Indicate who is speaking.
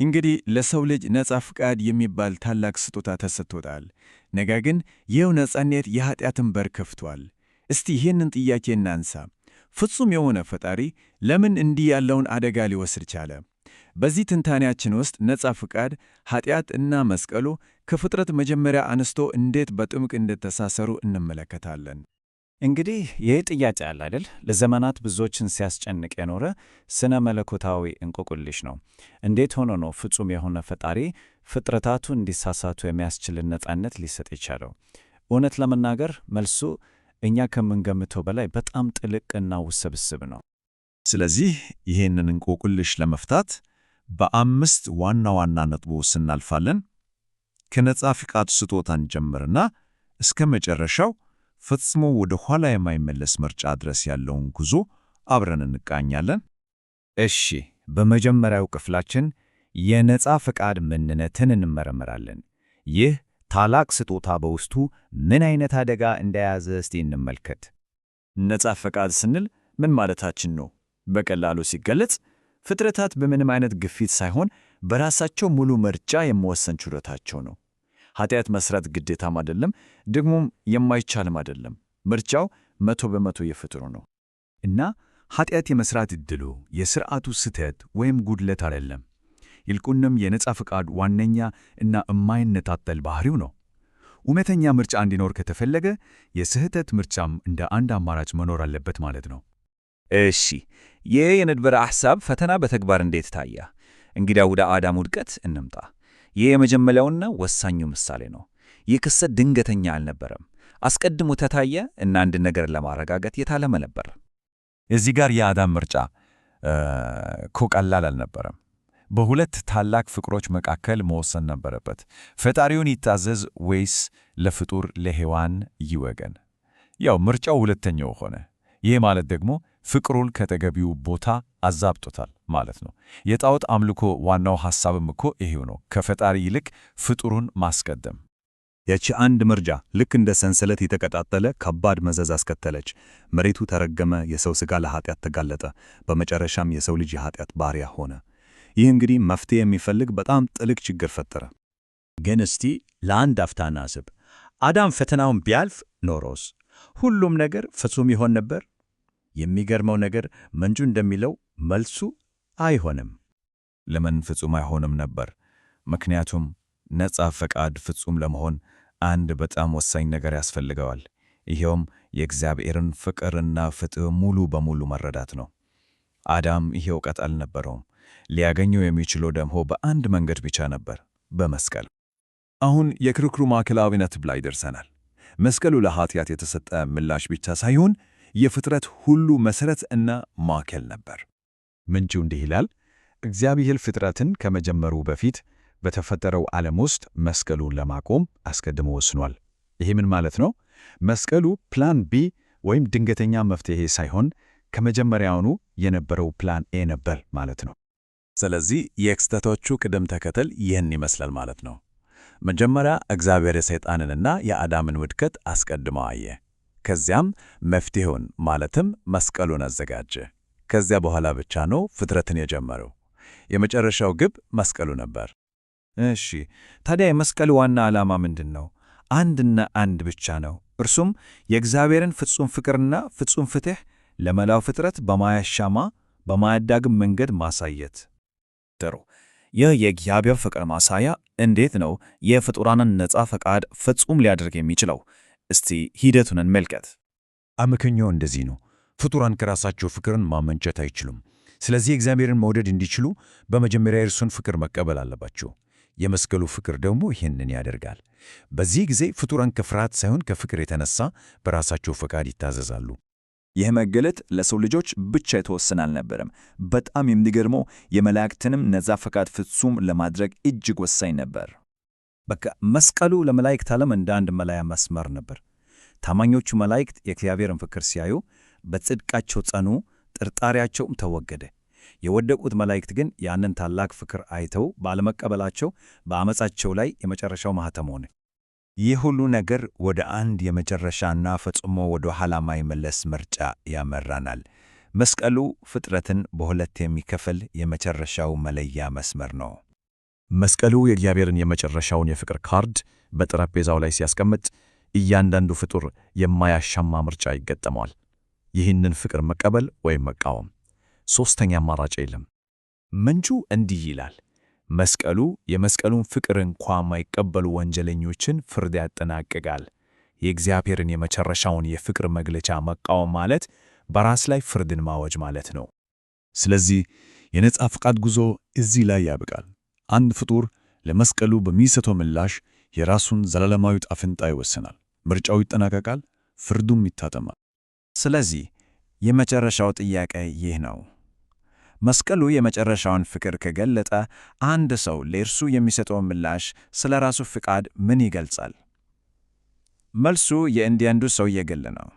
Speaker 1: እንግዲህ ለሰው ልጅ ነጻ ፍቃድ የሚባል ታላቅ ስጦታ ተሰጥቶታል። ነገር ግን ይኸው ነጻነት የኃጢአትን በር ከፍቷል። እስቲ ይህንን ጥያቄ እናንሳ። ፍጹም የሆነ ፈጣሪ ለምን እንዲህ ያለውን አደጋ ሊወስድ ቻለ? በዚህ ትንታኔያችን ውስጥ ነጻ ፍቃድ፣ ኃጢአት እና መስቀሉ ከፍጥረት መጀመሪያ አንስቶ እንዴት በጥብቅ እንደተሳሰሩ እንመለከታለን።
Speaker 2: እንግዲህ ይህ ጥያቄ አለ አይደል? ለዘመናት ብዙዎችን ሲያስጨንቅ የኖረ ስነ መለኮታዊ እንቆቅልሽ ነው። እንዴት ሆኖ ነው ፍጹም የሆነ ፈጣሪ ፍጥረታቱ እንዲሳሳቱ የሚያስችልን ነጻነት ሊሰጥ የቻለው? እውነት ለመናገር መልሱ እኛ ከምንገምተው በላይ በጣም ጥልቅና ውስብስብ ነው።
Speaker 3: ስለዚህ ይህንን እንቆቅልሽ ለመፍታት በአምስት ዋና ዋና ነጥቦች እናልፋለን። ከነጻ ፍቃድ ስጦታን ጀምርና እስከ መጨረሻው ፈጽሞ ወደ ኋላ የማይመለስ ምርጫ ድረስ ያለውን ጉዞ አብረን እንቃኛለን።
Speaker 2: እሺ፣ በመጀመሪያው ክፍላችን የነጻ ፍቃድ ምንነትን እንመረምራለን። ይህ ታላቅ ስጦታ በውስጡ ምን አይነት አደጋ እንደያዘ እስቲ እንመልከት።
Speaker 1: ነጻ ፈቃድ ስንል ምን ማለታችን ነው? በቀላሉ ሲገለጽ ፍጥረታት በምንም አይነት ግፊት ሳይሆን በራሳቸው ሙሉ ምርጫ የመወሰን ችሎታቸው ነው። ኃጢአት መስራት ግዴታም አይደለም፣ ደግሞም የማይቻልም አይደለም። ምርጫው 100% የፍጥሩ ነው።
Speaker 4: እና ኃጢአት የመስራት ዕድሉ የሥርዓቱ ስህተት ወይም ጉድለት አይደለም። ይልቁንም የነጻ ፍቃድ ዋነኛ እና የማይነጣጠል ባህሪው ነው። እውነተኛ ምርጫ እንዲኖር ከተፈለገ የስህተት ምርጫም እንደ አንድ አማራጭ መኖር አለበት ማለት ነው።
Speaker 5: እሺ፣ ይህ የነበረ ሐሳብ ፈተና በተግባር እንዴት ታየ? እንግዲያ ወደ አዳም ውድቀት እንምጣ። ይህ የመጀመሪያውና ወሳኙ ምሳሌ ነው። ይህ ክስተት ድንገተኛ አልነበረም። አስቀድሞ ተታየ እና አንድ ነገር ለማረጋገጥ የታለመ ነበር።
Speaker 3: እዚህ ጋር የአዳም ምርጫ እኮ ቀላል አልነበረም። በሁለት ታላቅ ፍቅሮች መካከል መወሰን ነበረበት። ፈጣሪውን ይታዘዝ ወይስ ለፍጡር ለሔዋን ይወገን? ያው ምርጫው ሁለተኛው ሆነ። ይህ ማለት ደግሞ ፍቅሩን ከተገቢው ቦታ አዛብጦታል ማለት ነው። የጣዖት አምልኮ ዋናው ሐሳብም እኮ ይሄው ነው፣ ከፈጣሪ ይልቅ ፍጡሩን ማስቀደም።
Speaker 4: ያቺ አንድ ምርጫ ልክ እንደ ሰንሰለት የተቀጣጠለ ከባድ መዘዝ አስከተለች። መሬቱ ተረገመ፣ የሰው ሥጋ ለኃጢአት ተጋለጠ፣ በመጨረሻም የሰው ልጅ የኃጢአት ባሪያ ሆነ። ይህ እንግዲህ መፍትሄ የሚፈልግ በጣም ጥልቅ ችግር ፈጠረ።
Speaker 2: ግን እስቲ ለአንድ አፍታ እናስብ። አዳም ፈተናውን ቢያልፍ ኖሮስ ሁሉም ነገር ፍጹም ይሆን ነበር? የሚገርመው ነገር ምንጩ እንደሚለው መልሱ አይሆንም።
Speaker 3: ለምን ፍጹም አይሆንም ነበር? ምክንያቱም ነጻ ፈቃድ ፍጹም ለመሆን አንድ በጣም ወሳኝ ነገር ያስፈልገዋል። ይሄውም የእግዚአብሔርን ፍቅርና ፍትሕ ሙሉ በሙሉ መረዳት ነው። አዳም ይሄ እውቀት አልነበረውም። ሊያገኘው የሚችለው ደግሞ በአንድ መንገድ ብቻ ነበር፣ በመስቀል።
Speaker 1: አሁን የክርክሩ ማዕከላዊ ነጥብ ላይ ደርሰናል። መስቀሉ ለኃጢአት የተሰጠ ምላሽ ብቻ ሳይሆን የፍጥረት ሁሉ መሠረት እና ማዕከል ነበር።
Speaker 4: ምንጩ እንዲህ ይላል፣ እግዚአብሔር ፍጥረትን ከመጀመሩ በፊት በተፈጠረው ዓለም ውስጥ መስቀሉን ለማቆም አስቀድሞ ወስኗል። ይሄ ምን ማለት ነው? መስቀሉ ፕላን ቢ ወይም ድንገተኛ መፍትሔ ሳይሆን ከመጀመሪያውኑ የነበረው ፕላን ኤ ነበር ማለት ነው።
Speaker 1: ስለዚህ የክስተቶቹ ቅደም ተከተል ይህን ይመስላል ማለት ነው። መጀመሪያ እግዚአብሔር የሰይጣንንና የአዳምን ውድቀት አስቀድሞ አየ። ከዚያም መፍትሔውን ማለትም መስቀሉን አዘጋጀ። ከዚያ በኋላ ብቻ ነው ፍጥረትን የጀመረው። የመጨረሻው ግብ መስቀሉ ነበር።
Speaker 2: እሺ፣ ታዲያ የመስቀሉ ዋና ዓላማ ምንድን ነው? አንድና አንድ ብቻ ነው። እርሱም የእግዚአብሔርን ፍጹም ፍቅርና ፍጹም ፍትሕ ለመላው ፍጥረት በማያሻማ በማያዳግም መንገድ ማሳየት።
Speaker 5: ጥሩ። ይህ የእግዚአብሔር ፍቅር ማሳያ እንዴት ነው የፍጡራንን ነጻ ፈቃድ ፍጹም ሊያደርግ የሚችለው? እስቲ ሂደቱን እንመልከት።
Speaker 3: አመክንዮው እንደዚህ ነው። ፍጡራን ከራሳቸው ፍቅርን ማመንጨት አይችሉም። ስለዚህ እግዚአብሔርን መውደድ እንዲችሉ በመጀመሪያ የእርሱን ፍቅር መቀበል አለባቸው። የመስቀሉ ፍቅር ደግሞ ይህንን ያደርጋል። በዚህ ጊዜ ፍጡራን ከፍርሃት ሳይሆን ከፍቅር የተነሳ በራሳቸው ፈቃድ ይታዘዛሉ።
Speaker 5: ይህ መገለጥ ለሰው ልጆች ብቻ የተወሰነ አልነበረም። በጣም የሚገርመው የመላእክትንም ነጻ ፈቃድ ፍጹም ለማድረግ እጅግ ወሳኝ ነበር። በቃ መስቀሉ ለመላእክት ዓለም እንደ አንድ መለያ መስመር ነበር። ታማኞቹ መላእክት የእግዚአብሔርን ፍቅር ሲያዩ በጽድቃቸው ጸኑ፣ ጥርጣሬያቸውም ተወገደ። የወደቁት መላእክት ግን ያንን ታላቅ ፍቅር አይተው ባለመቀበላቸው በአመፃቸው ላይ የመጨረሻው ማህተም ሆነ።
Speaker 3: ይህ ሁሉ ነገር ወደ አንድ የመጨረሻና ፈጽሞ ወደ ኋላ የማይመለስ ምርጫ ያመራናል። መስቀሉ ፍጥረትን በሁለት የሚከፍል የመጨረሻው መለያ መስመር ነው። መስቀሉ የእግዚአብሔርን የመጨረሻውን የፍቅር ካርድ በጠረጴዛው ላይ ሲያስቀምጥ እያንዳንዱ ፍጡር የማያሻማ ምርጫ ይገጠመዋል። ይህንን ፍቅር መቀበል ወይም መቃወም። ሦስተኛ አማራጭ የለም።
Speaker 2: ምንጩ እንዲህ ይላል፣ መስቀሉ የመስቀሉን ፍቅር እንኳ የማይቀበሉ ወንጀለኞችን ፍርድ ያጠናቅቃል። የእግዚአብሔርን የመጨረሻውን የፍቅር መግለጫ መቃወም ማለት በራስ ላይ ፍርድን ማወጅ ማለት ነው።
Speaker 1: ስለዚህ የነጻ ፈቃድ ጉዞ እዚህ ላይ ያበቃል። አንድ ፍጡር ለመስቀሉ በሚሰጠው ምላሽ የራሱን ዘላለማዊ ዕጣ ፈንታ ይወስናል። ምርጫው ይጠናቀቃል፣ ፍርዱም ይታተማል።
Speaker 2: ስለዚህ የመጨረሻው ጥያቄ ይህ ነው። መስቀሉ የመጨረሻውን ፍቅር ከገለጠ አንድ ሰው ለእርሱ የሚሰጠው ምላሽ ስለ ራሱ ፍቃድ ምን ይገልጻል? መልሱ የእያንዳንዱ ሰው የግል ነው።